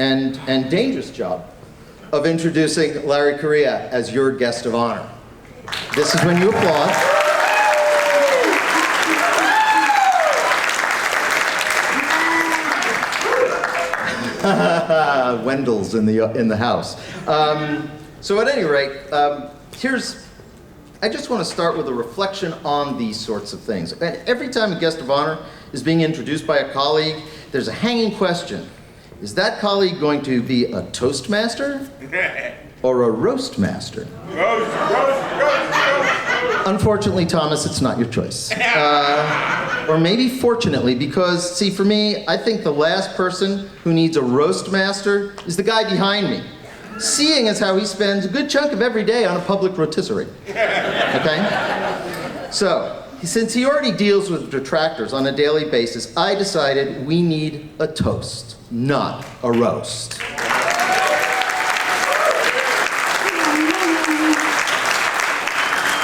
and dangerous job of introducing Larry Correia as your guest of honor. This is when you applaud. Wendell's in the house. So at any rate, I just want to start with a reflection on these sorts of things. And every time a guest of honor is being introduced by a colleague, there's a hanging question. Is that colleague going to be a toastmaster or a roast master? Unfortunately, Thomas, it's not your choice. Or maybe fortunately, because, see, for me, I think the last person who needs a roast master is the guy behind me, seeing as how he spends a good chunk of every day on a public rotisserie. Okay? So, since he already deals with detractors on a daily basis, I decided we need a toast, not a roast.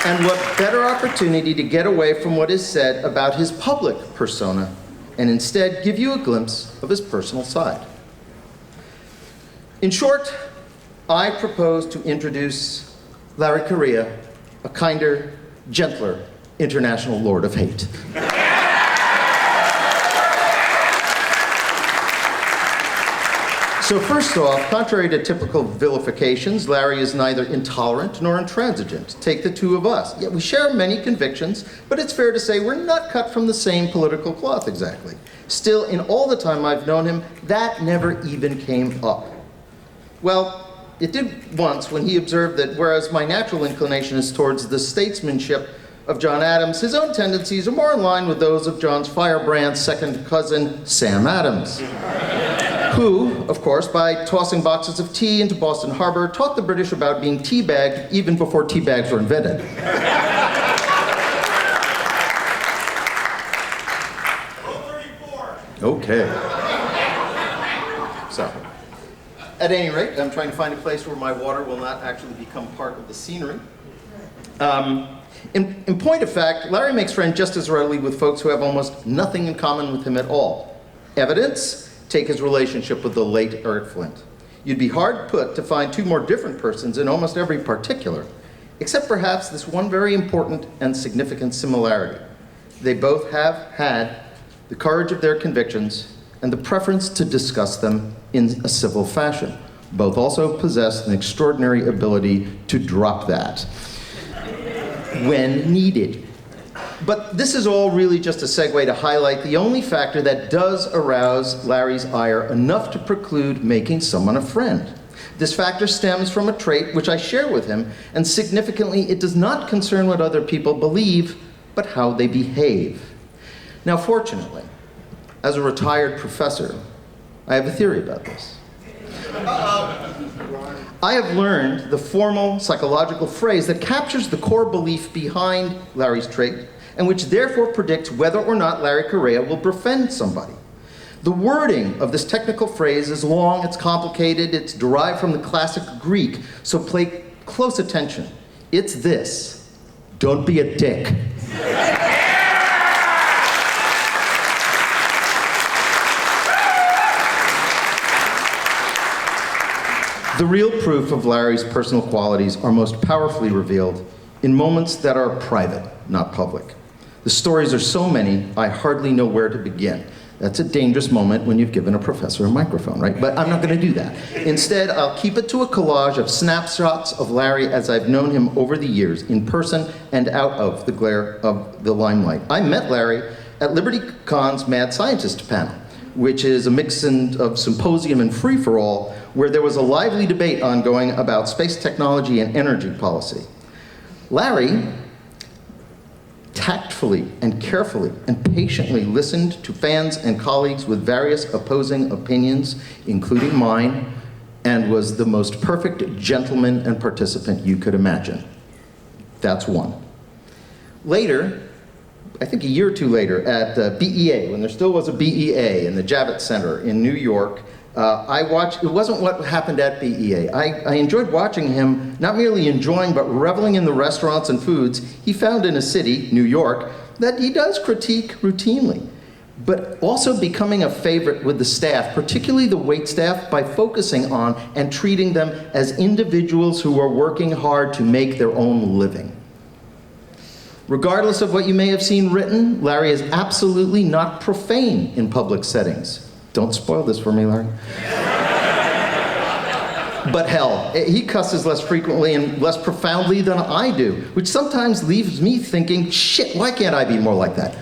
And what better opportunity to get away from what is said about his public persona and instead give you a glimpse of his personal side. In short, I propose to introduce Larry Correia, a kinder, gentler international lord of hate. So first off, contrary to typical vilifications, Larry is neither intolerant nor intransigent. Take the two of us. Yet we share many convictions, but it's fair to say we're not cut from the same political cloth exactly. Still, in all the time I've known him, that never even came up. Well, it did once when he observed that whereas my natural inclination is towards the statesmanship of John Adams, his own tendencies are more in line with those of John's firebrand second cousin, Sam Adams, who, of course, by tossing boxes of tea into Boston Harbor, taught the British about being teabagged even before teabags were invented. Okay. So, at any rate, I'm trying to find a place where my water will not actually become part of the scenery. In point of fact, Larry makes friends just as readily with folks who have almost nothing in common with him at all. Evidence? Take his relationship with the late Eric Flint. You'd be hard put to find two more different persons in almost every particular, except perhaps this one very important and significant similarity. They both have had the courage of their convictions and the preference to discuss them in a civil fashion. Both also possess an extraordinary ability to drop that when needed. But this is all really just a segue to highlight the only factor that does arouse Larry's ire enough to preclude making someone a friend. This factor stems from a trait which I share with him, and significantly, it does not concern what other people believe, but how they behave. Now, fortunately, as a retired professor, I have a theory about this. I have learned the formal psychological phrase that captures the core belief behind Larry's trait, and which therefore predicts whether or not Larry Correia will befriend somebody. The wording of this technical phrase is long, it's complicated, it's derived from the classic Greek, so pay close attention. It's this: don't be a dick. The real proof of Larry's personal qualities are most powerfully revealed in moments that are private, not public. The stories are so many, I hardly know where to begin. That's a dangerous moment when you've given a professor a microphone, right? But I'm not going to do that. Instead, I'll keep it to a collage of snapshots of Larry as I've known him over the years, in person and out of the glare of the limelight. I met Larry at Liberty Con's Mad Scientist panel, which is a mix of symposium and free-for-all, where there was a lively debate ongoing about space technology and energy policy. Larry tactfully and carefully and patiently listened to fans and colleagues with various opposing opinions, including mine, and was the most perfect gentleman and participant you could imagine. That's one. Later, I think a year or two later, at BEA, when there still was a BEA in the Javits Center in New York, I watched, it wasn't what happened at BEA. I enjoyed watching him, not merely enjoying, but reveling in the restaurants and foods he found in a city, New York, that he does critique routinely. but also becoming a favorite with the staff, particularly the wait staff, by focusing on and treating them as individuals who are working hard to make their own living. Regardless of what you may have seen written, Larry is absolutely not profane in public settings. Don't spoil this for me, Larry. But hell, he cusses less frequently and less profoundly than I do, which sometimes leaves me thinking, shit, why can't I be more like that?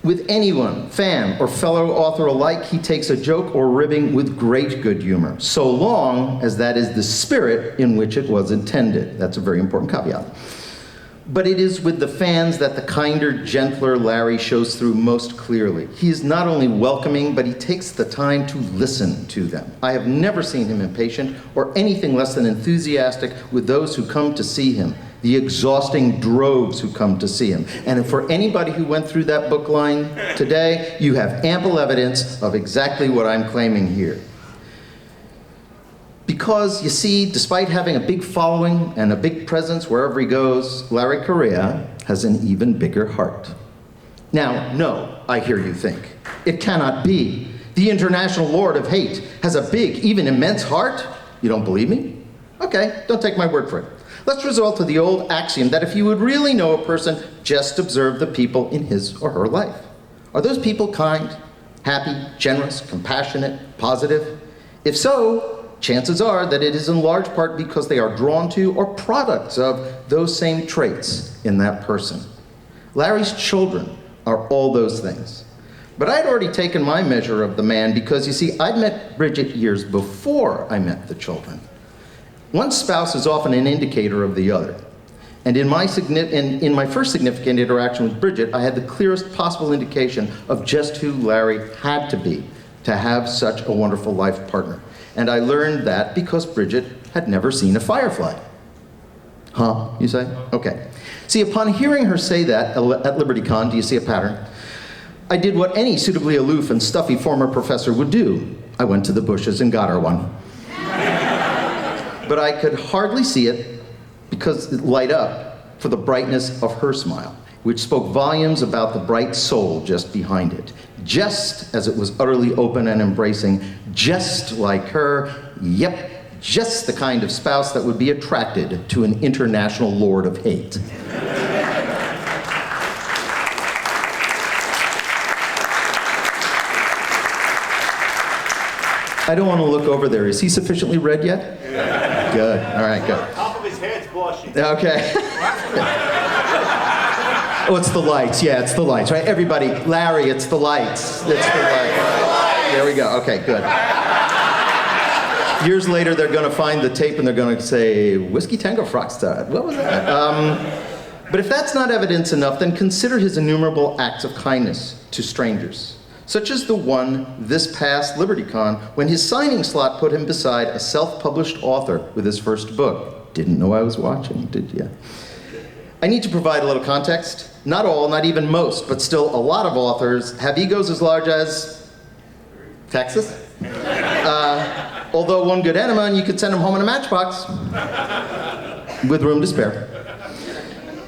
With anyone, fan or fellow author alike, he takes a joke or ribbing with great good humor, so long as that is the spirit in which it was intended. That's a very important caveat. But it is with the fans that the kinder, gentler Larry shows through most clearly. He is not only welcoming, but he takes the time to listen to them. I have never seen him impatient or anything less than enthusiastic with those who come to see him, the exhausting droves who come to see him. And for anybody who went through that book line today, you have ample evidence of exactly what I'm claiming here. Because, you see, despite having a big following and a big presence wherever he goes, Larry Correia has an even bigger heart. Now, no, I hear you think. It cannot be. The international lord of hate has a big, even immense heart? You don't believe me? Okay, don't take my word for it. Let's resort to the old axiom that if you would really know a person, just observe the people in his or her life. Are those people kind, happy, generous, compassionate, positive? If so, chances are that it is in large part because they are drawn to or products of those same traits in that person. Larry's children are all those things. But I'd already taken my measure of the man because, you see, I'd met Bridget years before I met the children. One spouse is often an indicator of the other. And in my first significant interaction with Bridget, I had the clearest possible indication of just who Larry had to be to have such a wonderful life partner. And I learned that because Bridget had never seen a firefly. Huh, you say? Okay. See, upon hearing her say that at LibertyCon, do you see a pattern? I did what any suitably aloof and stuffy former professor would do. I went to the bushes and got her one. But I could hardly see it because it light up for the brightness of her smile, which spoke volumes about the bright soul just behind it. Just as it was utterly open and embracing, just like her, yep, just the kind of spouse that would be attracted to an international lord of hate. I don't want to look over there. Is he sufficiently red yet? Yeah. Good. All right, good. Top of his head's blushing. Okay. Oh, it's the lights. Yeah, it's the lights, right? Everybody, Larry, it's the lights. It's the lights. There we go. Okay, good. Years later, they're going to find the tape and they're going to say, Whiskey Tango Frogstad. What was that? But if that's not evidence enough, then consider his innumerable acts of kindness to strangers, such as the one this past LibertyCon when his signing slot put him beside a self-published author with his first book. Didn't know I was watching, did you? I need to provide a little context. Not all, not even most, but still a lot of authors have egos as large as Texas. Although one good enema and you could send him home in a matchbox with room to spare.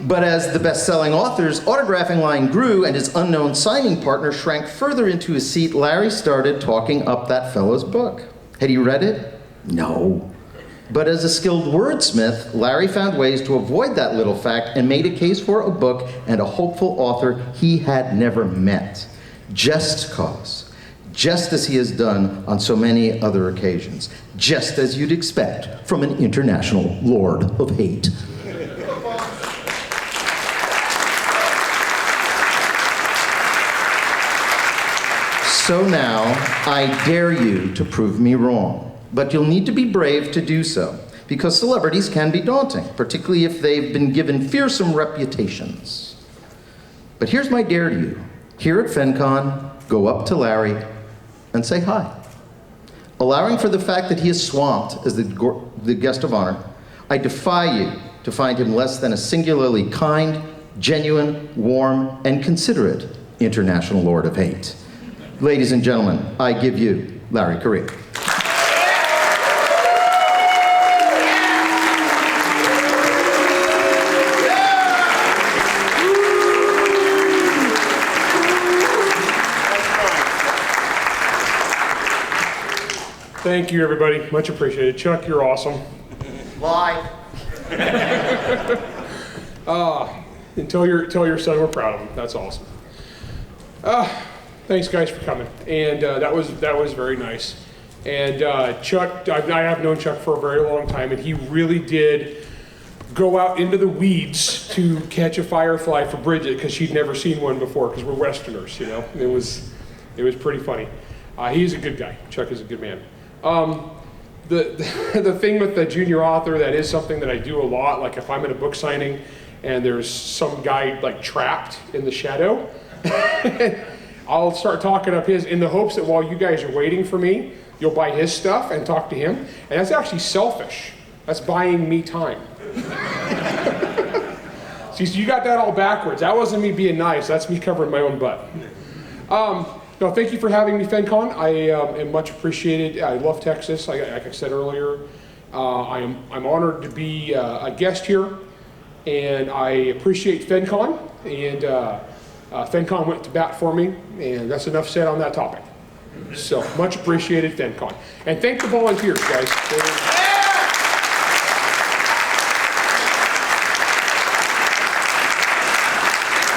But as the best-selling author's autographing line grew and his unknown signing partner shrank further into his seat, Larry started talking up that fellow's book. Had he read it? No. But as a skilled wordsmith, Larry found ways to avoid that little fact and made a case for a book and a hopeful author he had never met. Just cause. Just as he has done on so many other occasions. Just as you'd expect from an international lord of hate. So now, I dare you to prove me wrong. But you'll need to be brave to do so, because celebrities can be daunting, particularly if they've been given fearsome reputations. But here's my dare to you. Here at Fencon, go up to Larry and say hi. Allowing for the fact that he is swamped as the guest of honor, I defy you to find him less than a singularly kind, genuine, warm, and considerate international lord of hate. Ladies and gentlemen, I give you Larry Correia. Thank you, everybody. Much appreciated. Chuck, you're awesome. Lie. And tell your son we're proud of him. That's awesome. Thanks, guys, for coming. And that was very nice. And Chuck, I have known Chuck for a very long time, and he really did go out into the weeds to catch a firefly for Bridget because she'd never seen one before because we're Westerners, you know. It was pretty funny. He's a good guy. Chuck is a good man. The thing with the junior author, that is something that I do a lot. Like if I'm at a book signing and there's some guy like trapped in the shadow, I'll start talking up his in the hopes that while you guys are waiting for me, you'll buy his stuff and talk to him. And that's actually selfish. That's buying me time. See, so you got that all backwards. That wasn't me being nice. That's me covering my own butt. No, thank you for having me, Fencon. I am much appreciated. I love Texas, like I said earlier. I'm honored to be a guest here, and I appreciate Fencon. And Fencon went to bat for me, and that's enough said on that topic. So much appreciated, Fencon. And thank the volunteers, guys.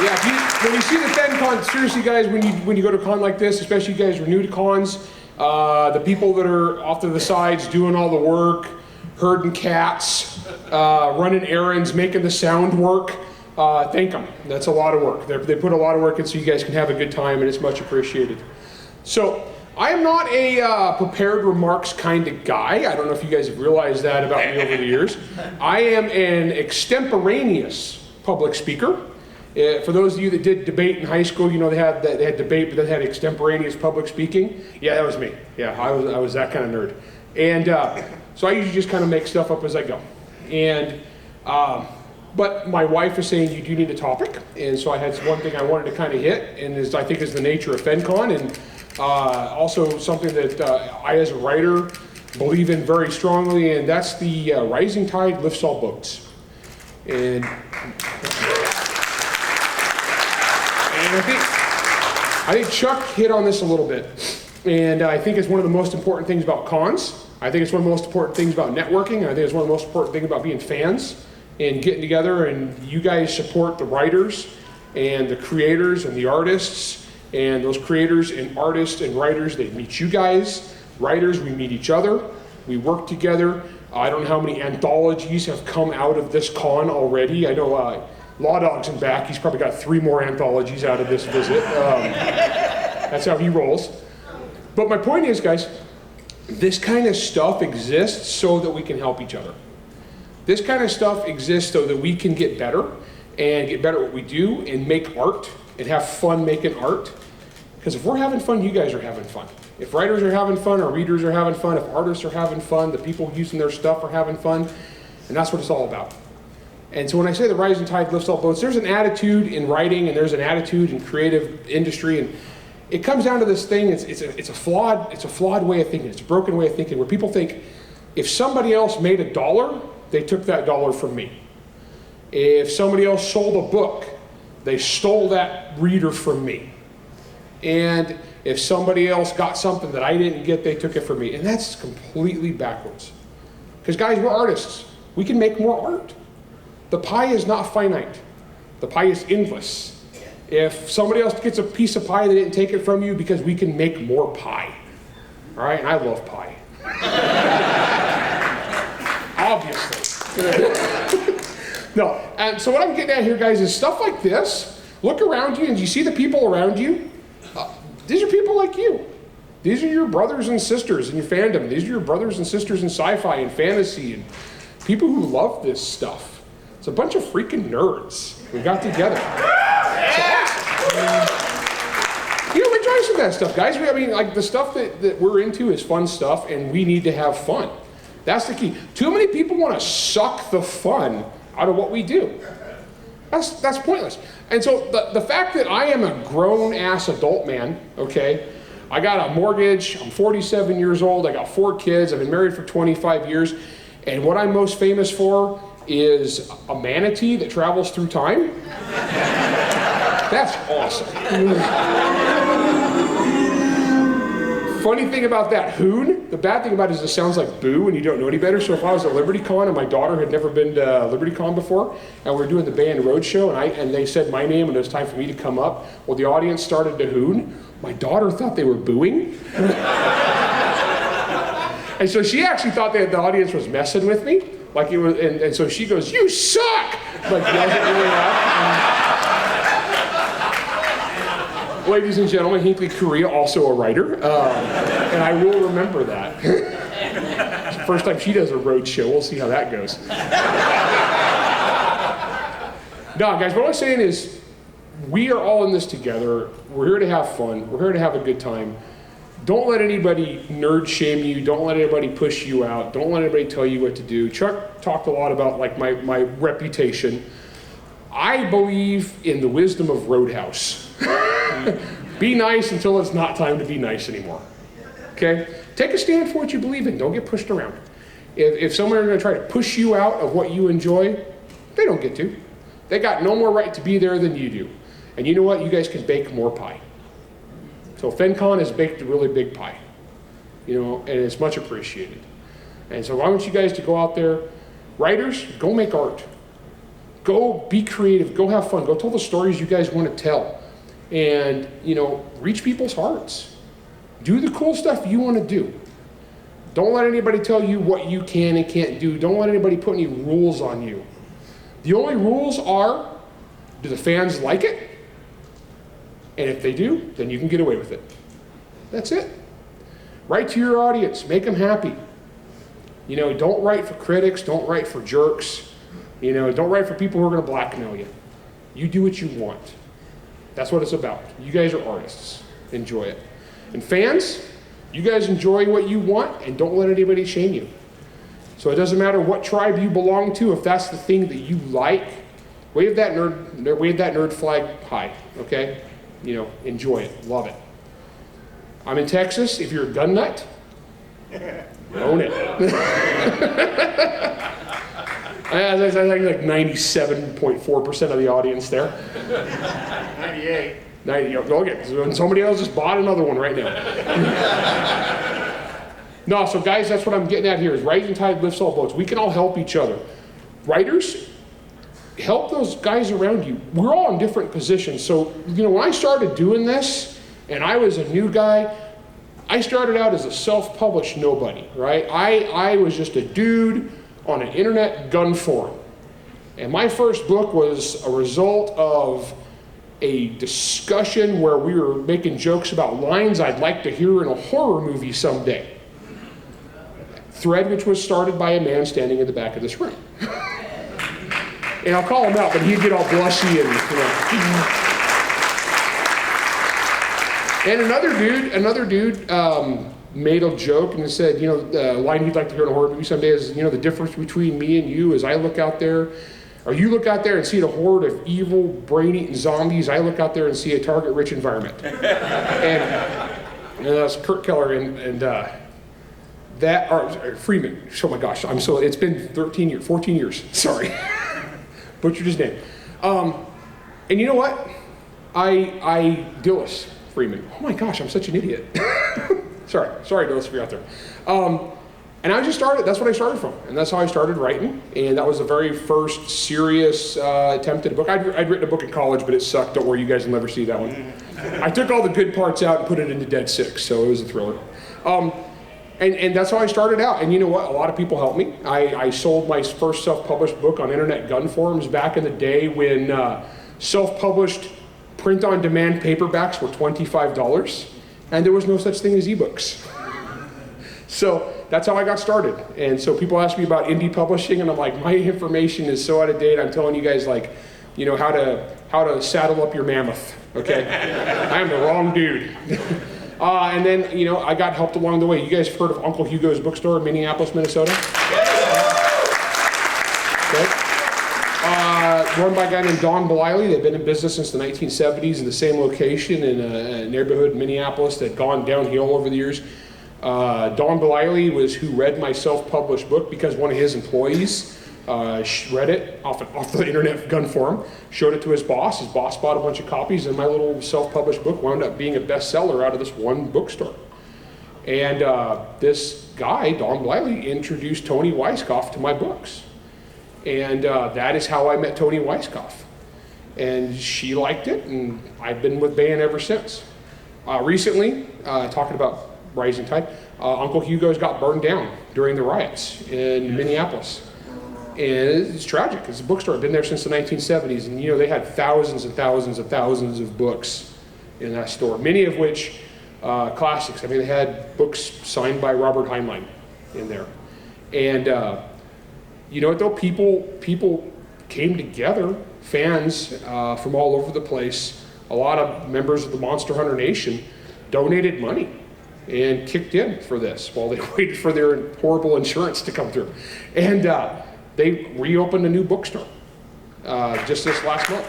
Yeah, when you see the Fencon, seriously guys, when you go to a con like this, especially you guys who are new to cons, the people that are off to the sides doing all the work, herding cats, running errands, making the sound work, thank them. That's a lot of work. They put a lot of work in so you guys can have a good time, and it's much appreciated. So, I am not a prepared remarks kind of guy. I don't know if you guys have realized that about me over the years. I am an extemporaneous public speaker. For those of you that did debate in high school, you know they had debate, but they had extemporaneous public speaking. Yeah, that was me. Yeah, I was that kind of nerd. And so I usually just kind of make stuff up as I go. And but my wife is saying you do need a topic, and so I had one thing I wanted to kind of hit, and I think is the nature of Fencon, and also something that I as a writer believe in very strongly, and that's the rising tide lifts all boats. And I think Chuck hit on this a little bit, and I think it's one of the most important things about cons. I think it's one of the most important things about networking, and I think it's one of the most important things about being fans and getting together, and you guys support the writers and the creators and the artists, and those creators and artists and writers, they meet you guys. Writers, we meet each other, we work together. I don't know how many anthologies have come out of this con already. I know Law Dog's in back. He's probably got 3 more anthologies out of this visit. That's how he rolls. But my point is, guys, this kind of stuff exists so that we can help each other. This kind of stuff exists so that we can get better and get better at what we do and make art and have fun making art. Because if we're having fun, you guys are having fun. If writers are having fun, our readers are having fun, if artists are having fun, the people using their stuff are having fun, and that's what it's all about. And so when I say the rising tide lifts all boats, there's an attitude in writing and there's an attitude in creative industry, and it comes down to this thing. It's a flawed way of thinking. It's a broken way of thinking where people think if somebody else made $1, they took that dollar from me. If somebody else sold a book, they stole that reader from me. And if somebody else got something that I didn't get, they took it from me. And that's completely backwards. Because guys, we're artists. We can make more art. The pie is not finite. The pie is endless. If somebody else gets a piece of pie, they didn't take it from you because we can make more pie. All right, and I love pie. Obviously. No, and so what I'm getting at here, guys, is stuff like this. Look around you, and you see the people around you? These are people like you. These are your brothers and sisters in your fandom. These are your brothers and sisters in sci-fi and fantasy and people who love this stuff. It's a bunch of freaking nerds we got together. You know, rejoice in that stuff, guys. I mean, like the stuff that we're into is fun stuff, and we need to have fun. That's the key. Too many people want to suck the fun out of what we do. That's pointless. And so the fact that I am a grown-ass adult man, okay, I got a mortgage, I'm 47 years old, I got 4 kids, I've been married for 25 years, and what I'm most famous for is a manatee that travels through time. That's awesome. Funny thing about that, hoon, the bad thing about it is it sounds like boo and you don't know any better. So if I was at LibertyCon and my daughter had never been to LibertyCon before, and we were doing the Baen Roadshow, and they said my name and it was time for me to come up, well, the audience started to hoon. My daughter thought they were booing. And so she actually thought that the audience was messing with me. Like it was, and so she goes, "You suck!" Like yells at me way out. Ladies and gentlemen, Larry Correia, also a writer, and I will remember that. It's the first time she does a road show. We'll see how that goes. No, guys, what I'm saying is, we are all in this together. We're here to have fun. We're here to have a good time. Don't let anybody nerd shame you. Don't let anybody push you out. Don't let anybody tell you what to do. Chuck talked a lot about like my reputation. I believe in the wisdom of Roadhouse. Be nice until it's not time to be nice anymore. Okay? Take a stand for what you believe in. Don't get pushed around. If someone is going to try to push you out of what you enjoy, they don't get to. They got no more right to be there than you do. And you know what? You guys can bake more pie. So Fencon has baked a really big pie, you know, and it's much appreciated. And so I want you guys to go out there. Writers, go make art. Go be creative. Go have fun. Go tell the stories you guys want to tell. And, you know, reach people's hearts. Do the cool stuff you want to do. Don't let anybody tell you what you can and can't do. Don't let anybody put any rules on you. The only rules are, do the fans like it? And if they do, then you can get away with it. That's it. Write to your audience. Make them happy. You know, don't write for critics. Don't write for jerks. You know, don't write for people who are going to blackmail you. You do what you want. That's what it's about. You guys are artists. Enjoy it. And fans, you guys enjoy what you want and don't let anybody shame you. So it doesn't matter what tribe you belong to. If that's the thing that you like, wave that nerd flag high, okay? You know, enjoy it, love it. I'm in Texas. If you're a gun nut, own it. I think like 97.4% of the audience there. 98. 90, okay, so somebody else just bought another one right now. No, so guys, that's what I'm getting at here is rising tide lifts all boats. We can all help each other. Writers, help those guys around you. We're all in different positions. So, you know, when I started doing this and I was a new guy, I started out as a self-published nobody, right? I was just a dude on an internet gun forum. And my first book was a result of a discussion where we were making jokes about lines I'd like to hear in a horror movie someday. Thread which was started by a man standing in the back of this room. And I'll call him out, but he'd get all blushy and, you know. And another dude made a joke and said, you know, the line he'd like to hear in a horror movie someday is, you know, the difference between me and you is I look out there, or you look out there and see a horde of evil, brain-eating zombies. I look out there and see a target-rich environment. And that's Kurt Keller and Freeman. Oh my gosh, it's been 14 years, sorry. Butchered his name. And you know what? Dillis Freeman. Oh my gosh, I'm such an idiot. sorry Dillis, if you're out there. And I just started, that's what I started from. And that's how I started writing. And that was the very first serious attempt at a book. I'd written a book in college, but it sucked. Don't worry, you guys will never see that one. I took all the good parts out and put it into Dead Six, so it was a thriller. And that's how I started out. And you know what? A lot of people helped me. I sold my first self-published book on internet gun forums back in the day when self-published print-on-demand paperbacks were $25, and there was no such thing as ebooks. So that's how I got started. And so people ask me about indie publishing, and I'm like, my information is so out of date. I'm telling you guys, like, you know, how to saddle up your mammoth. Okay, I am the wrong dude. And then, you know, I got helped along the way. You guys have heard of Uncle Hugo's bookstore in Minneapolis, Minnesota? Okay. Run by a guy named Don Belisle. They've been in business since the 1970s in the same location in a neighborhood in Minneapolis that had gone downhill over the years. Don Belisle was who read my self-published book because one of his employees read it off the internet gun forum, showed it to his boss. His boss bought a bunch of copies, and my little self-published book wound up being a bestseller out of this one bookstore. And this guy, Don Bliley, introduced Tony Weisskopf to my books. And that is how I met Tony Weisskopf. And she liked it, and I've been with Baen ever since. Recently, talking about rising tide, Uncle Hugo's got burned down during the riots in Minneapolis. And it's tragic. It's a bookstore. I've been there since the 1970s, and they had thousands and thousands and thousands of books in that store, many of which classics. I mean, they had books signed by Robert Heinlein in there. And you know what though? People came together, fans from all over the place. A lot of members of the Monster Hunter Nation donated money and kicked in for this while they waited for their horrible insurance to come through. And they reopened a new bookstore just this last month.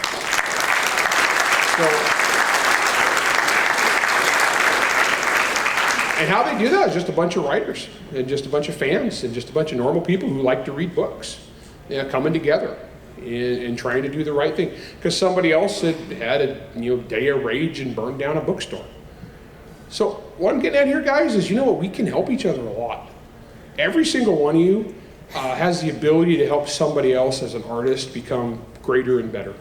And how they do that is just a bunch of writers and just a bunch of fans and just a bunch of normal people who like to read books, coming together and trying to do the right thing because somebody else had a day of rage and burned down a bookstore. So what I'm getting at here, guys, is we can help each other a lot. Every single one of you has the ability to help somebody else as an artist become greater and better.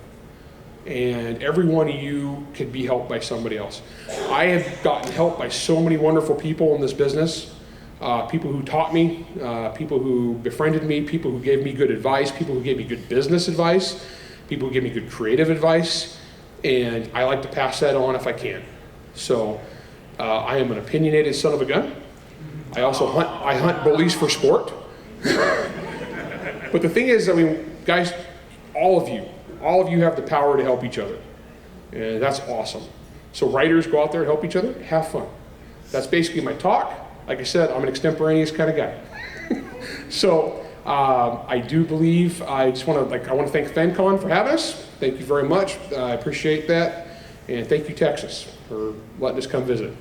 And every one of you could be helped by somebody else. I have gotten help by so many wonderful people in this business. People who taught me, people who befriended me, people who gave me good advice, people who gave me good business advice, people who gave me good creative advice, and I like to pass that on if I can. So I am an opinionated son of a gun. I also hunt bullies for sport. But the thing is, guys, all of you have the power to help each other. And that's awesome. So writers, go out there and help each other, have fun. That's basically my talk. Like I said, I'm an extemporaneous kind of guy. So I do believe, I want to thank Fencon for having us. Thank you very much. I appreciate that. And thank you, Texas, for letting us come visit.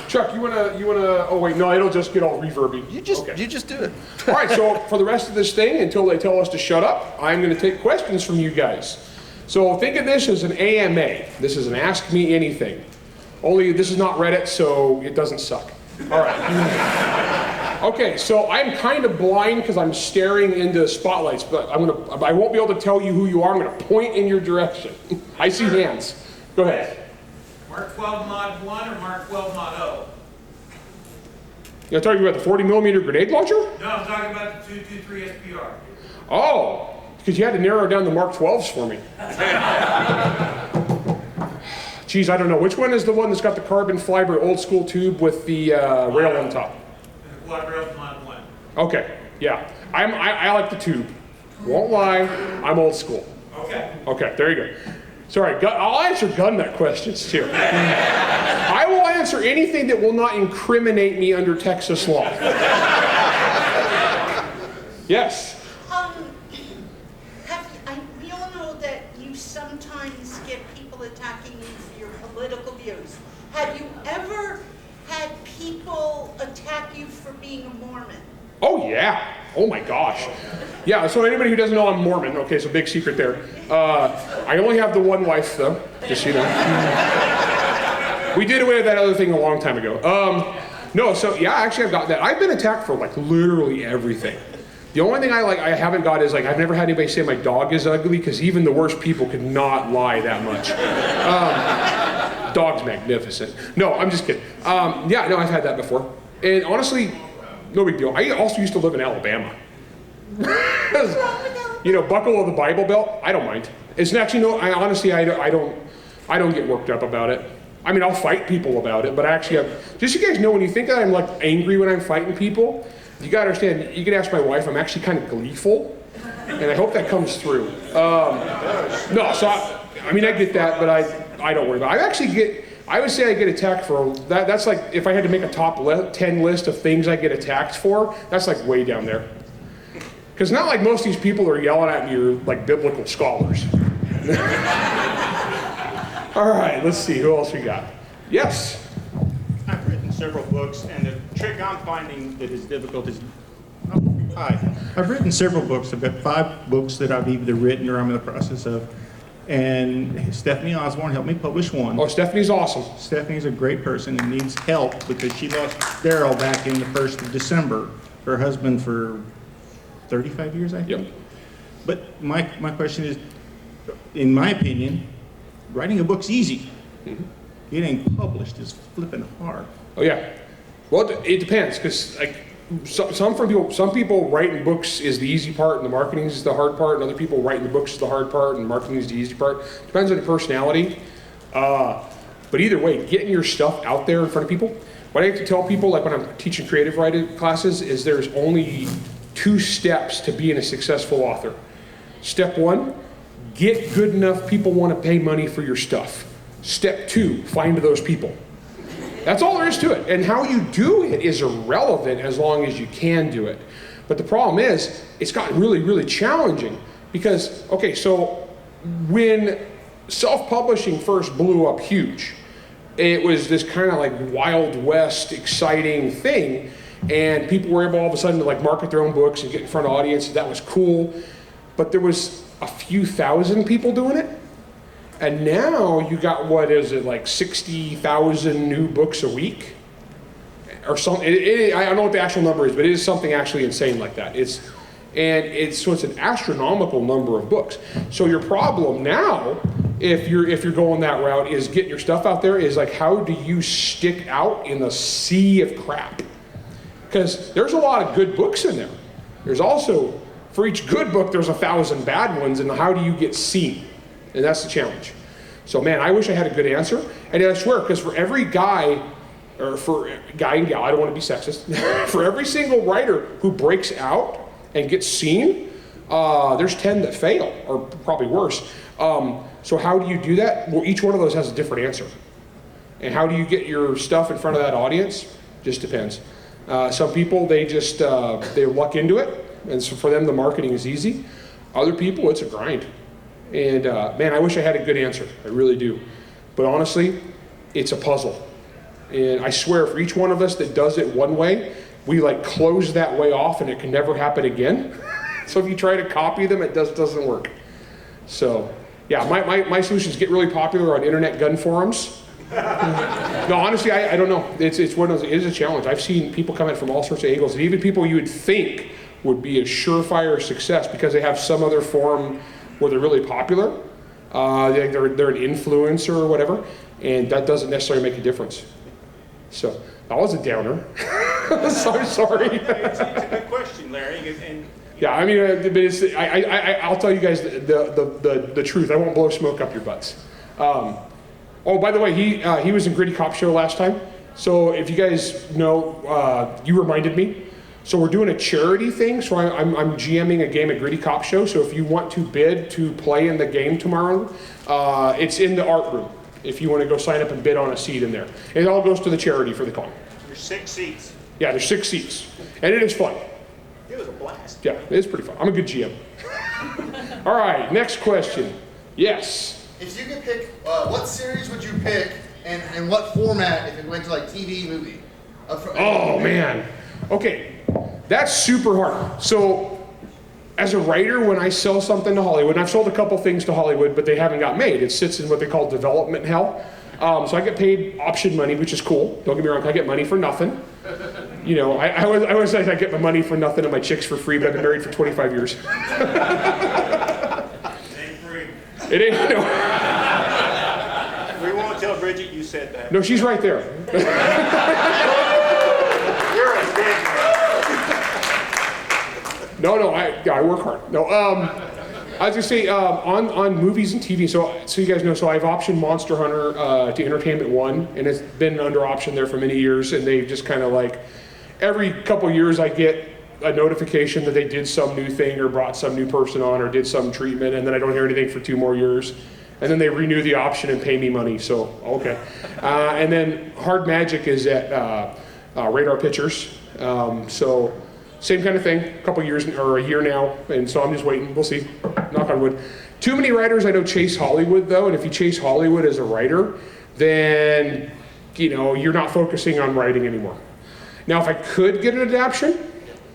Chuck, you wanna, oh wait, no, it'll just get all reverby. You just do it. All right, so for the rest of this thing, until they tell us to shut up, I'm gonna take questions from you guys. So think of this as an AMA. This is an Ask Me Anything. Only this is not Reddit, so it doesn't suck. All right. Okay, so I'm kind of blind because I'm staring into spotlights, but I won't be able to tell you who you are. I'm gonna point in your direction. I see hands. Go ahead. Mark 12 Mod 1 or Mark 12 Mod 0? You're talking about the 40 millimeter grenade launcher? No, I'm talking about the 223 SPR. Oh, because you had to narrow down the Mark 12s for me. Geez, I don't know. Which one is the one that's got the carbon fiber old school tube with the rail on top? The quad rail Mod 1. Okay, yeah. I like the tube. Won't lie, I'm old school. Okay. Okay, there you go. Sorry, I'll answer gun nut questions too. I will answer anything that will not incriminate me under Texas law. Yes? We all know that you sometimes get people attacking you for your political views. Have you ever had people attack you for being a Mormon? Oh yeah. Oh my gosh. Yeah, so anybody who doesn't know I'm Mormon, okay, so big secret there. I only have the one wife though, just so you know. We did away with that other thing a long time ago. No, so yeah, actually I've got that. I've been attacked for like literally everything. The only thing I haven't got is I've never had anybody say my dog is ugly because even the worst people could not lie that much. Dog's magnificent. No, I'm just kidding. Yeah, no, I've had that before. And honestly, no big deal. I also used to live in Alabama. Buckle of the Bible Belt, I don't mind. It's actually I don't get worked up about it. I mean, I'll fight people about it, but actually, just so you guys know, when you think that I'm like angry when I'm fighting people, you gotta understand, you can ask my wife, I'm actually kind of gleeful, and I hope that comes through. No, so I get that, but I don't worry about it. I would say I get attacked for that. That's like, if I had to make a top 10 list of things I get attacked for, that's like way down there. Because not like most of these people are yelling at me are like biblical scholars. All right, let's see, who else we got? Yes? I've written several books, and the trick I'm finding that is difficult is, hi. I've written several books. I've got 5 books that I've either written or I'm in the process of. And Stephanie Osborne helped me publish one. Oh, Stephanie's awesome. Stephanie's a great person and needs help because she lost Daryl back in the 1st of December, her husband for 35 years, I think. Yep. But my question is, in my opinion, writing a book's easy. Getting published is flipping hard. Oh yeah. Well, it depends, because like some people writing books is the easy part and the marketing is the hard part, and other people writing the books is the hard part and marketing is the easy part. Depends on your personality. But either way, getting your stuff out there in front of people. What I like to tell people, like when I'm teaching creative writing classes, is there's only 2 steps to being a successful author. Step 1, get good enough people want to pay money for your stuff. Step 2, find those people. That's all there is to it. And how you do it is irrelevant as long as you can do it. But the problem is, it's gotten really, really challenging because, okay, so when self-publishing first blew up huge, it was this kind of like Wild West exciting thing, and people were able all of a sudden to like market their own books and get in front of audiences. That was cool. But there was a few thousand people doing it. And now you got, what is it, like 60,000 new books a week? Or something. I don't know what the actual number is, but it is something actually insane like that. So it's an astronomical number of books. So your problem now, if you're going that route, is getting your stuff out there, is like, how do you stick out in the sea of crap? Because there's a lot of good books in there. There's also, for each good book, there's 1,000 bad ones, and how do you get seen? And that's the challenge. So man, I wish I had a good answer. And I swear, because for every guy, or for guy and gal, I don't want to be sexist, for every single writer who breaks out and gets seen, there's 10 that fail, or probably worse. So how do you do that? Well, each one of those has a different answer. And how do you get your stuff in front of that audience? Just depends. Some people, they luck into it, and so for them the marketing is easy. Other people, it's a grind. And man, I wish I had a good answer. I really do. But honestly, it's a puzzle. And I swear, for each one of us that does it one way, we like close that way off and it can never happen again. So if you try to copy them, it doesn't work. So yeah, my solution is get really popular on internet gun forums. No, honestly, I don't know. It's one of those, it is a challenge. I've seen people come in from all sorts of angles, and even people you would think would be a surefire success because they have some other forum where they're really popular. They're an influencer or whatever, and that doesn't necessarily make a difference. So that was a downer. So I'm sorry. It's a good question, Larry. And yeah, I mean, but I'll tell you guys the truth. I won't blow smoke up your butts. Oh, by the way, he was in Gritty Cop Show last time. So if you guys know, you reminded me. So we're doing a charity thing. So I'm GMing a game at Gritty Cop Show. So if you want to bid to play in the game tomorrow, it's in the art room. If you want to go sign up and bid on a seat in there, it all goes to the charity for the con. there's 6 seats. Yeah, there's 6 seats, and it is fun. It was a blast. Yeah, it is pretty fun. I'm a good GM. All right, next question. Yes. If you could pick, what series would you pick, and what format if it went to like TV, movie? Oh man. Okay, that's super hard. So, as a writer, when I sell something to Hollywood, and I've sold a couple things to Hollywood, but they haven't got made. It sits in what they call development hell. So I get paid option money, which is cool. Don't get me wrong, I get money for nothing. You know, I always say I get my money for nothing and my chicks for free, but I've been married for 25 years. Ain't free. It ain't, no. We won't tell Bridget you said that. No, she's right there. You're a dick. No, I work hard. No, I was gonna say on movies and TV. So you guys know, so I've optioned Monster Hunter to Entertainment One, and it's been under option there for many years. And they just kind of like every couple years I get a notification that they did some new thing or brought some new person on or did some treatment, and then I don't hear anything for 2 more years, and then they renew the option and pay me money. So okay, and then Hard Magic is at Radar Pictures. So Same kind of thing, a couple years or a year now, and so I'm just waiting. We'll see. Knock on wood. Too many writers I know chase Hollywood though, and if you chase Hollywood as a writer, then you're not focusing on writing anymore. Now, if I could get an adaptation,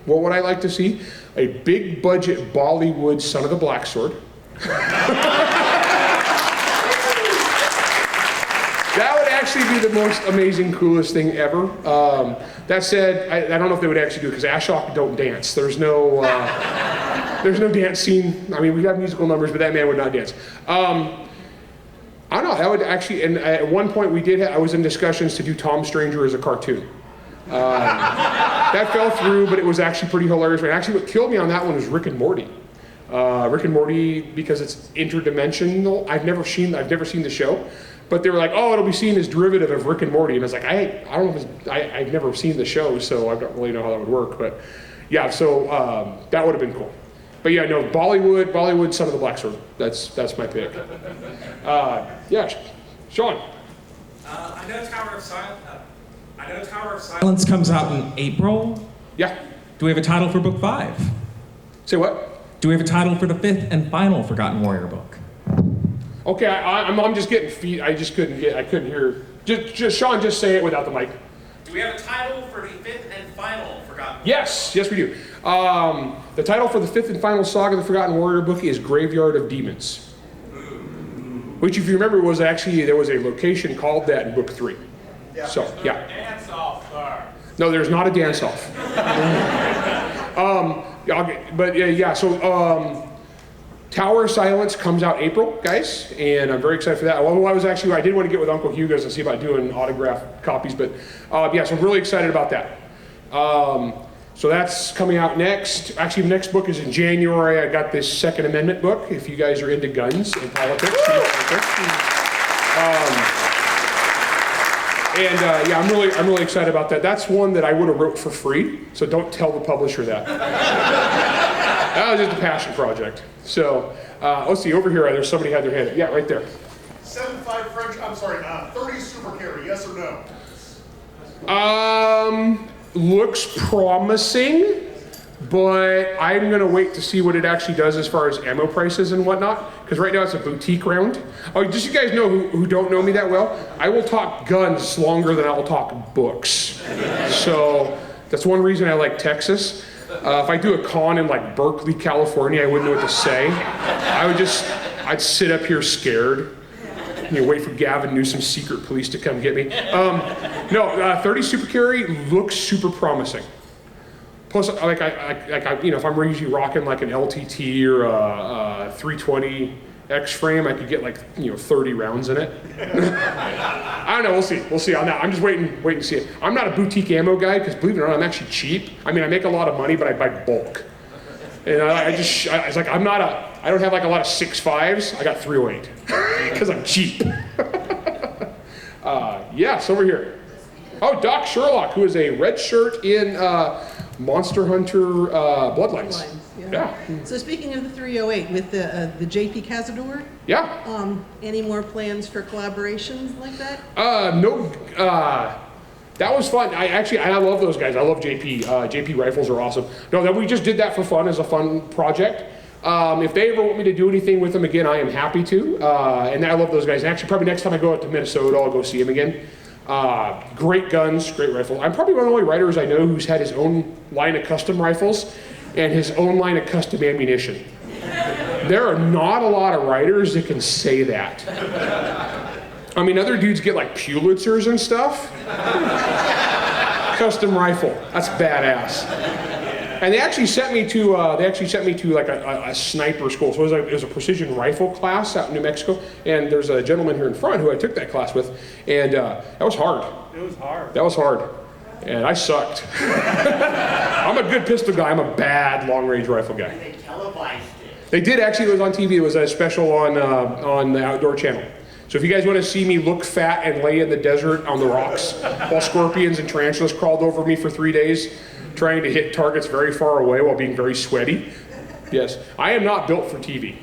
what would I like to see? A big budget Bollywood Son of the Black Sword. That would actually be the most amazing, coolest thing ever. That said, I don't know if they would actually do it because Ashok don't dance. There's no dance scene. I mean, we have musical numbers, but that man would not dance. I don't know. That would actually, and at one point I was in discussions to do Tom Stranger as a cartoon. That fell through, but it was actually pretty hilarious. And actually, what killed me on that one was Rick and Morty. Rick and Morty, because it's interdimensional. I've never seen the show. But they were like, oh, it'll be seen as derivative of Rick and Morty. And I was like, I don't know if I've never seen the show, so I don't really know how that would work. But yeah, so that would have been cool. But yeah, no, Bollywood, Son of the Black Sword. That's my pick. Yeah, Sean. I know Tower of Silence. Silence comes out in April. Yeah. Do we have a title for book 5? Say what? Do we have a title for the 5th and final Forgotten Warrior book? Okay, I'm just getting feet. I couldn't hear. Just Sean, just say it without the mic. Do we have a title for the 5th and final Forgotten Warrior? Yes, we do. The title for the 5th and final Saga of the Forgotten Warrior book is Graveyard of Demons. Which, if you remember, was actually, there was a location called that in book 3. Yeah. So, yeah. Dance off there. No, there's not a dance off. Tower of Silence comes out April, guys, and I'm very excited for that. Well, I did want to get with Uncle Hugo's and see about doing autographed copies, but so I'm really excited about that. So that's coming out next. Actually, the next book is in January. I got this Second Amendment book, if you guys are into guns and politics. I'm really excited about that. That's one that I would have wrote for free, so don't tell the publisher that. That was just a passion project. So, let's see, over here, there's somebody had their hand up. Yeah, right there. 7.5 French, 30 super carry, yes or no? Looks promising, but I'm gonna wait to see what it actually does as far as ammo prices and whatnot, because right now it's a boutique round. Oh, just so you guys know who don't know me that well, I will talk guns longer than I will talk books. So, that's one reason I like Texas. If I do a con in like Berkeley, California, I wouldn't know what to say. I'd sit up here scared. Wait for Gavin Newsom's secret police to come get me. 30 super carry looks super promising. Plus, if I'm usually rocking like an LTT or a 320 X frame, I could get 30 rounds in it. I don't know, we'll see on that. I'm just waiting to see it. I'm not a boutique ammo guy, because believe it or not, I'm actually cheap. I mean, I make a lot of money, but I buy bulk. And I don't have a lot of 6.5s, I got 308, because I'm cheap. Yes, over here. Oh, Doc Sherlock, who is a red shirt in Monster Hunter Bloodlines. Yeah. So speaking of the 308, with the JP Cazador, Yeah. Any more plans for collaborations like that? No. That was fun. I love those guys. I love JP. JP rifles are awesome. No, we just did that for fun as a fun project. If they ever want me to do anything with them again, I am happy to. And I love those guys. And actually, probably next time I go out to Minnesota, I'll go see them again. Great guns, great rifles. I'm probably one of the only writers I know who's had his own line of custom rifles and his own line of custom ammunition. There are not a lot of writers that can say that. I mean, other dudes get like Pulitzers and stuff. Custom rifle, that's badass. And they actually sent me to like a sniper school. So it was a precision rifle class out in New Mexico. And there's a gentleman here in front who I took that class with, and that was hard. It was hard. That was hard, and I sucked. I'm a good pistol guy. I'm a bad long-range rifle guy. They televised it. They did actually. It was on TV. It was a special on the Outdoor Channel. So if you guys want to see me look fat and lay in the desert on the rocks while scorpions and tarantulas crawled over me for 3 days, trying to hit targets very far away while being very sweaty, yes, I am not built for TV.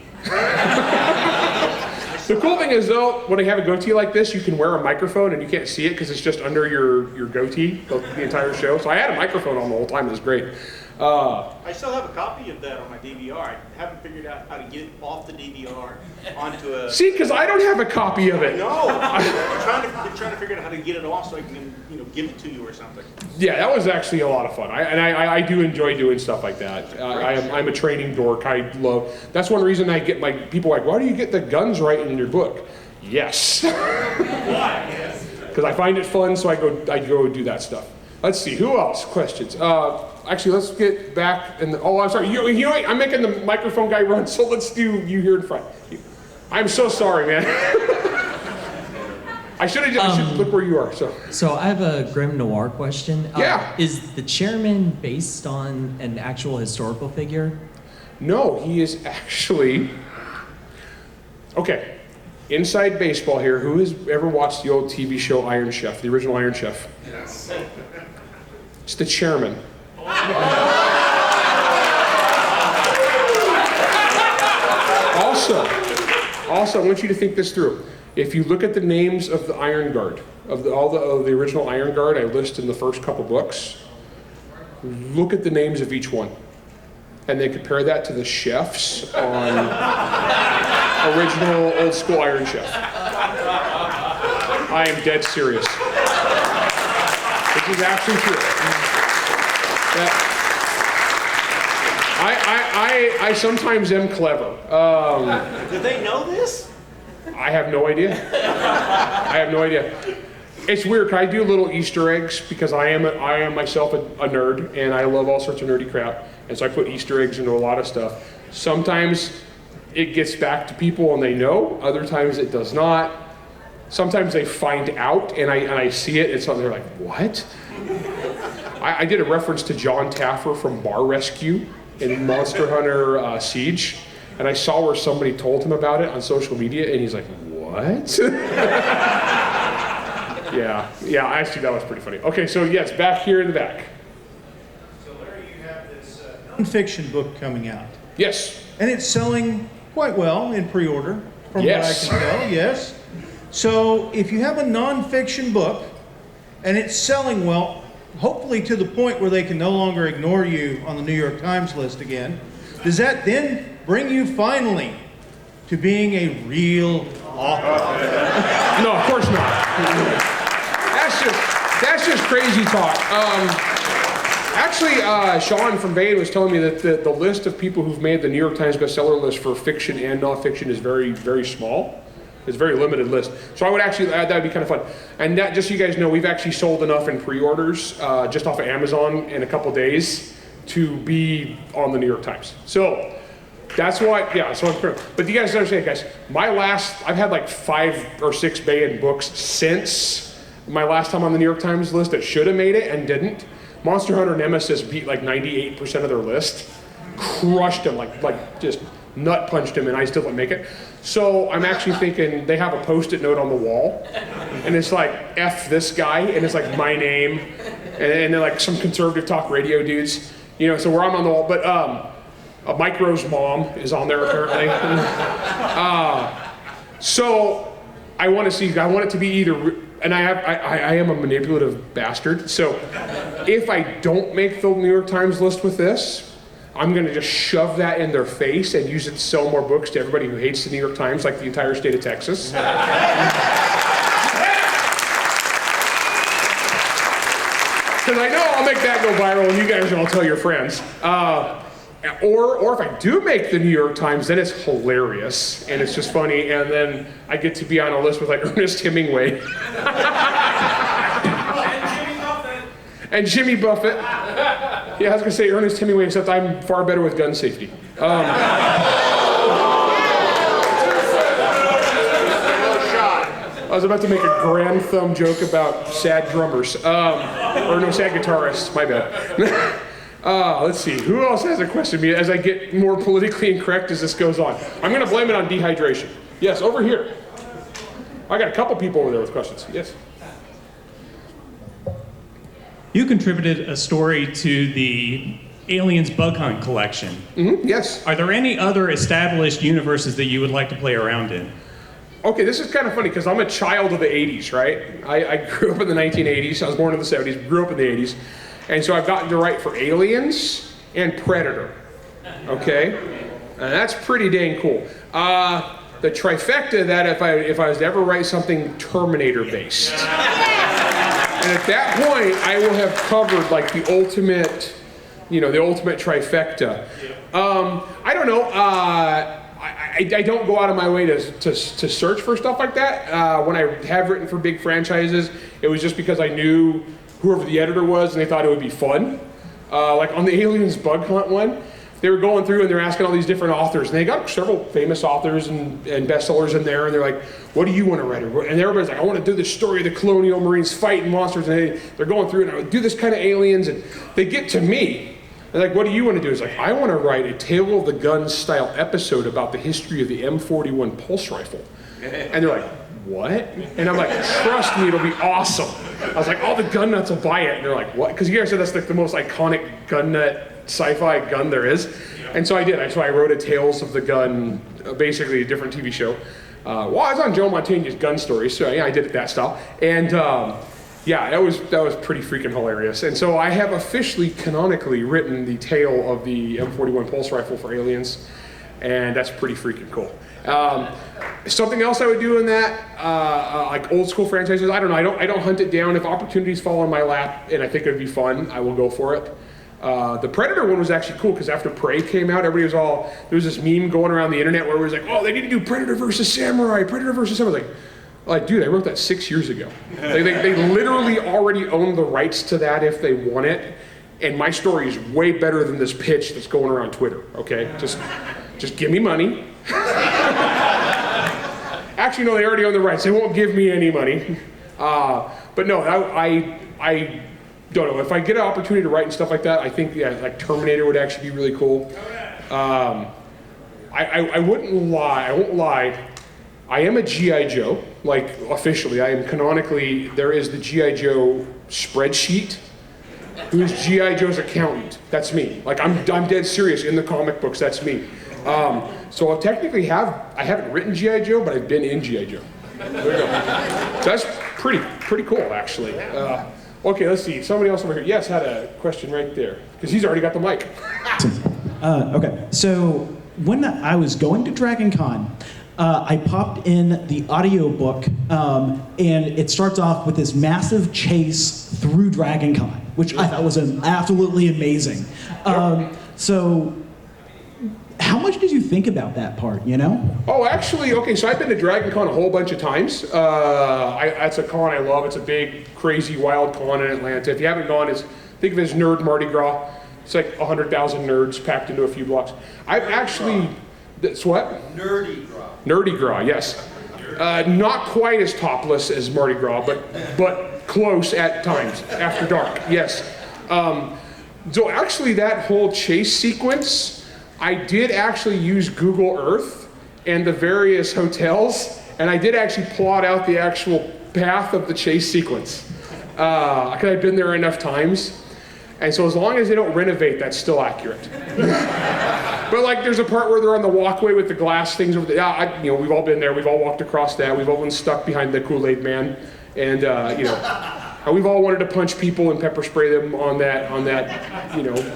The cool thing is though, when I have a goatee like this, you can wear a microphone and you can't see it because it's just under your goatee the entire show. So I had a microphone on the whole time. It was great. I still have a copy of that on my DVR. I haven't figured out how to get it off the DVR onto a... See, because I don't have a copy of it. No, I'm trying to figure out how to get it off so I can, give it to you or something. Yeah, that was actually a lot of fun. I do enjoy doing stuff like that. I'm a training dork. I love. That's one reason I get people like, why do you get the guns right in your book? Yes. Why? Because I find it fun, so I go do that stuff. Let's see, who else? Questions? Actually, let's get back. I'm sorry. You know what? I'm making the microphone guy run, so let's do you here in front. I'm so sorry, man. I should look where you are. So I have a Grimnoir question. Yeah. Is the chairman based on an actual historical figure? No, he is actually. Okay, inside baseball here. Who has ever watched the old TV show Iron Chef, the original Iron Chef? Yes. It's the chairman. Also, I want you to think this through. If you look at the names of the Iron Guard, of the original Iron Guard I list in the first couple books, look at the names of each one. And then compare that to the chefs on original old school Iron Chef. I am dead serious. This is actually true. Yeah. I sometimes am clever. Do they know this? I have no idea. It's weird, 'cause I do little Easter eggs because I am myself a nerd, and I love all sorts of nerdy crap. And so I put Easter eggs into a lot of stuff. Sometimes it gets back to people and they know, other times it does not. Sometimes they find out and I see it and so they're like, what? I did a reference to John Taffer from Bar Rescue in Monster Hunter Siege, and I saw where somebody told him about it on social media and he's like, what? Yeah, actually that was pretty funny. Okay, so yes, back here in the back. So Larry, you have this nonfiction book coming out. Yes. And it's selling quite well in pre-order, from Yes. what I can tell, yes. So if you have a nonfiction book and it's selling well, hopefully to the point where they can no longer ignore you on the New York Times list again, does that then bring you finally to being a real author? No, of course not. That's just crazy talk. Actually, Sean from Baen was telling me that the list of people who've made the New York Times bestseller list for fiction and nonfiction is very, very small. It's a very limited list. So I would actually add that would be kind of fun. And that, just so you guys know, we've actually sold enough in pre-orders just off of Amazon in a couple days to be on the New York Times. So that's why, yeah, so but you guys understand, guys, I've had like 5 or 6 Baen books since my last time on the New York Times list that should have made it and didn't. Monster Hunter Nemesis beat like 98% of their list. Crushed them, like just nut punched him, and I still didn't make it. So I'm actually thinking they have a post-it note on the wall, and it's like, F this guy, and it's like my name, and then like some conservative talk radio dudes, so where I'm on the wall, but Micro's mom is on there apparently. So I want it to be either, and I am a manipulative bastard, so if I don't make the New York Times list with this, I'm gonna just shove that in their face and use it to sell more books to everybody who hates the New York Times, like the entire state of Texas. Because I know I'll make that go viral and you guys will all tell your friends. Or if I do make the New York Times, then it's hilarious and it's just funny, and then I get to be on a list with like Ernest Hemingway. And Jimmy Buffett. Yeah, I was gonna say Ernest Hemingway, except I'm far better with gun safety. I was about to make a grand thumb joke about sad drummers, or no, sad guitarists, my bad. Let's see, who else has a question as I get more politically incorrect as this goes on? I'm gonna blame it on dehydration. Yes, over here. I got a couple people over there with questions, yes. You contributed a story to the Aliens Bug Hunt collection. Mm-hmm, yes. Are there any other established universes that you would like to play around in? Okay, this is kind of funny because I'm a child of the 80s, right? I grew up in the 1980s. I was born in the 70s, grew up in the 80s. And so I've gotten to write for Aliens and Predator. Okay? And that's pretty dang cool. The trifecta that if I was to ever write something Terminator based. And at that point, I will have covered like the ultimate, the ultimate trifecta. I don't know. I don't go out of my way to search for stuff like that. When I have written for big franchises, it was just because I knew whoever the editor was and they thought it would be fun. Like on the Aliens Bug Hunt one, they were going through and they're asking all these different authors. And they got several famous authors and bestsellers in there. And they're like, what do you want to write? And everybody's like, I want to do the story of the colonial marines fighting monsters. And they're going through and I would do this kind of aliens. And they get to me. They're like, what do you want to do? It's like, I want to write a Tale of the Gun style episode about the history of the M41 pulse rifle. And they're like, what? And I'm like, trust me, it'll be awesome. I was like, all the gun nuts will buy it. And they're like, what? Because you guys said that's like the most iconic gun nut sci-fi gun there is. And so I did. So I wrote a Tales of the Gun, basically a different TV show. Well, I was on Joe Montana's Gun Stories, so yeah, I did it that style. And yeah, that was pretty freaking hilarious. And so I have officially, canonically written the tale of the M41 pulse rifle for Aliens, and that's pretty freaking cool. Something else I would do in that, like old school franchises, I don't know. I don't hunt it down. If opportunities fall in my lap and I think it'd be fun, I will go for it. The Predator one was actually cool because after Prey came out, everybody was there was this meme going around the internet where it was like, oh, they need to do Predator versus Samurai, Predator versus Samurai. Like, dude, I wrote that 6 years ago. They literally already own the rights to that if they want it. And my story is way better than this pitch that's going around Twitter, okay? Just give me money. Actually, no, they already own the rights. They won't give me any money. But no, I don't know. If I get an opportunity to write and stuff like that, I think like Terminator would actually be really cool. I wouldn't lie. I won't lie. I am a G.I. Joe, like officially. I am canonically, there is the G.I. Joe spreadsheet. Who's G.I. Joe's accountant? That's me. Like I'm dead serious in the comic books, that's me. So I technically I haven't written G.I. Joe, but I've been in G.I. Joe. There we go. That's pretty cool, actually. Okay, let's see. Somebody else over here. Yes, had a question right there. Because he's already got the mic. Okay, so when I was going to Dragon Con, I popped in the audiobook, and it starts off with this massive chase through Dragon Con, which I thought was absolutely amazing. So how much did you think about that part, Oh, actually, okay, so I've been to Dragon Con a whole bunch of times. It's a con I love. It's a big, crazy, wild con in Atlanta. If you haven't gone, think of it as Nerd Mardi Gras. It's like 100,000 nerds packed into a few blocks. I've actually... That's what? Nerdy Gras. Nerdy Gras, yes. Not quite as topless as Mardi Gras, but close at times, after dark, yes. So actually that whole chase sequence, I did actually use Google Earth and the various hotels, and I did actually plot out the actual path of the chase sequence. Because I've been there enough times. And so as long as they don't renovate, that's still accurate. But like there's a part where they're on the walkway with the glass things over there. Yeah, we've all been there. We've all walked across that. We've all been stuck behind the Kool-Aid man. And and we've all wanted to punch people and pepper spray them on that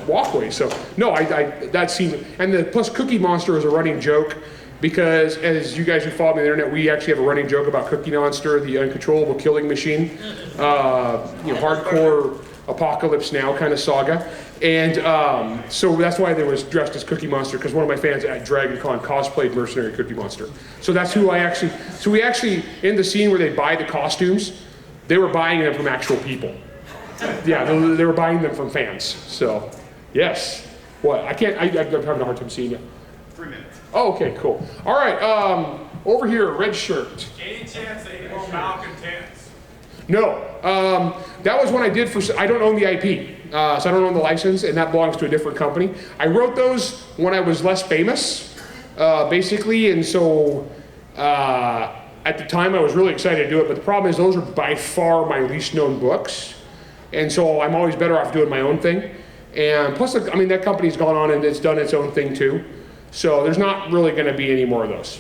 walkway. So no, that scene, and plus Cookie Monster is a running joke because as you guys who follow me on the internet, we actually have a running joke about Cookie Monster, the uncontrollable killing machine. Hardcore Apocalypse Now kind of saga. And so that's why they was dressed as Cookie Monster, because one of my fans at Dragon Con cosplayed Mercenary Cookie Monster. So that's who we actually, in the scene where they buy the costumes, they were buying them from actual people. Yeah, they were buying them from fans. So, yes. What? I'm having a hard time seeing you. 3 minutes. Oh, okay, cool. All right, over here, red shirt. Any chance that you will malcontents? No, that was one I did I don't own the IP, so I don't own the license, and that belongs to a different company. I wrote those when I was less famous, basically, and so at the time I was really excited to do it, but the problem is those are by far my least known books, and so I'm always better off doing my own thing. And plus, that company's gone on and it's done its own thing too, so there's not really going to be any more of those.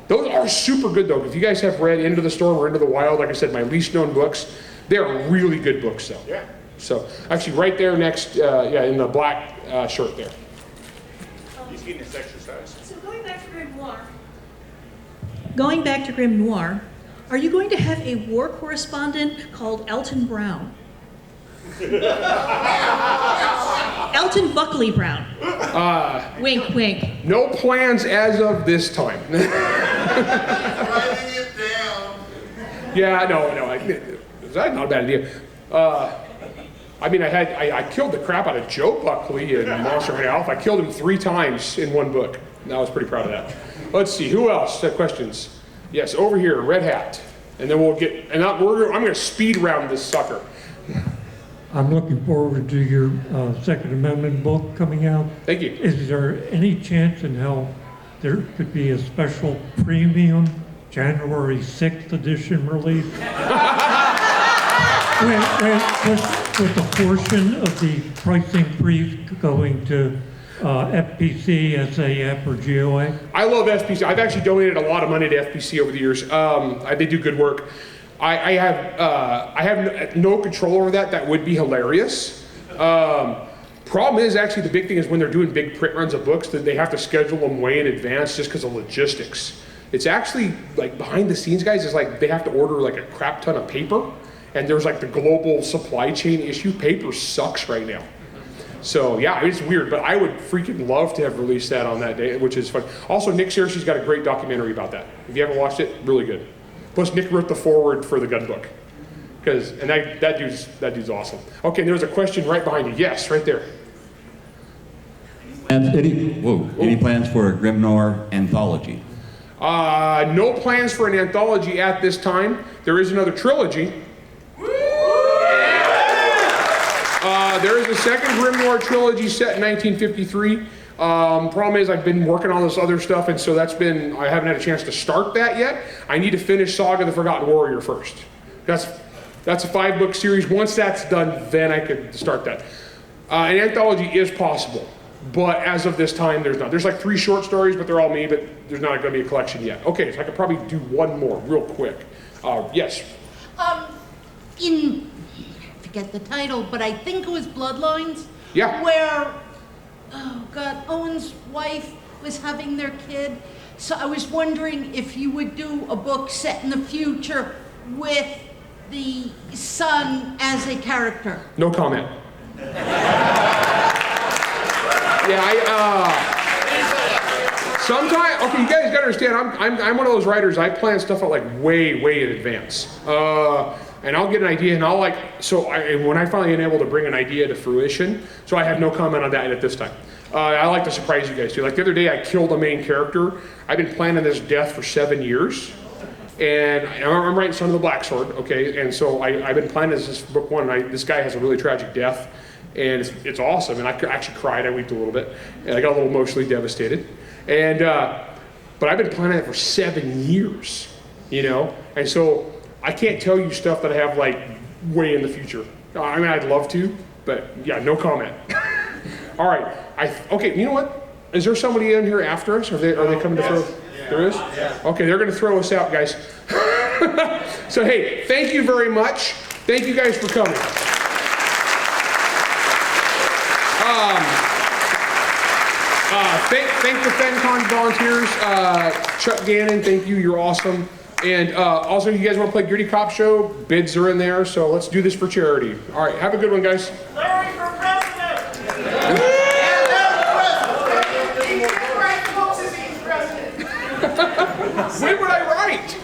Those are super good though. If you guys have read Into the Storm or Into the Wild, like I said, my least known books, they are really good books though. Yeah. So actually right there next, yeah, in the black shirt there. He's getting his exercise. So going back to Grimnoir, are you going to have a war correspondent called Elton Brown? Elton Buckley Brown. Wink, wink. No plans as of this time. Writing it down. Yeah, no, that's not a bad idea. I mean, I killed the crap out of Joe Buckley in Monster Hunter Alpha. I killed him 3 times in one book. And I was pretty proud of that. Let's see, who else had questions? Yes, over here, red hat. And then we'll get, and I'm going to speed round this sucker. I'm looking forward to your Second Amendment book coming out. Thank you. Is there any chance in hell there could be a special premium January 6th edition release? with a portion of the price increase going to FPC, SAF, or GOA? I love FPC. I've actually donated a lot of money to FPC over the years. They do good work. I have no control over that. That would be hilarious. Problem is, actually, the big thing is when they're doing big print runs of books, that they have to schedule them way in advance just because of logistics. It's actually, like, behind the scenes, guys, is like they have to order like a crap ton of paper, and there's like the global supply chain issue. Paper sucks right now. So yeah, it's weird, but I would freaking love to have released that on that day, which is fun. Also, Nick Searcy's got a great documentary about that. If you haven't watched it, really good. Plus, Nick wrote the foreword for the gun book, and that dude's awesome. Okay, there's a question right behind you. Yes, right there. Any plans for a Grimnoir anthology? No plans for an anthology at this time. There is another trilogy. There is a second Grimnoir trilogy set in 1953. Problem is, I've been working on this other stuff, and so I haven't had a chance to start that yet. I need to finish Saga the Forgotten Warrior first. That's a 5-book series. Once that's done, then I could start that. An anthology is possible, but as of this time, there's not. There's like 3 short stories, but they're all me, but there's not going to be a collection yet. Okay, so I could probably do one more real quick. Yes? Forget the title, but I think it was Bloodlines. Yeah. Where, oh God, Owen's wife was having their kid. So I was wondering if you would do a book set in the future with the son as a character. No comment. Sometimes, okay, you guys gotta understand, I'm one of those writers, I plan stuff out like way in advance. And I'll get an idea, and when I finally am able to bring an idea to fruition, so I have no comment on that at this time. I like to surprise you guys too. Like the other day, I killed a main character. I've been planning this death for 7 years, and I'm writing Son of the Black Sword, okay? And so I've been planning this book 1, and this guy has a really tragic death, and it's awesome, and I actually cried, I wept a little bit, and I got a little emotionally devastated. And, but I've been planning it for 7 years, you know? And so I can't tell you stuff that I have like way in the future. I mean, I'd love to, but yeah, no comment. All right, okay, you know what? Is there somebody in here after us? Are they coming to throw? Yeah. There is? Yeah. Okay, they're gonna throw us out, guys. So hey, thank you very much. Thank you guys for coming. Thank the Fencon volunteers. Chuck Gannon, thank you, you're awesome. And also, if you guys want to play Gritty Cop Show, bids are in there, so let's do this for charity. All right, have a good one, guys. Larry for president! When would I write?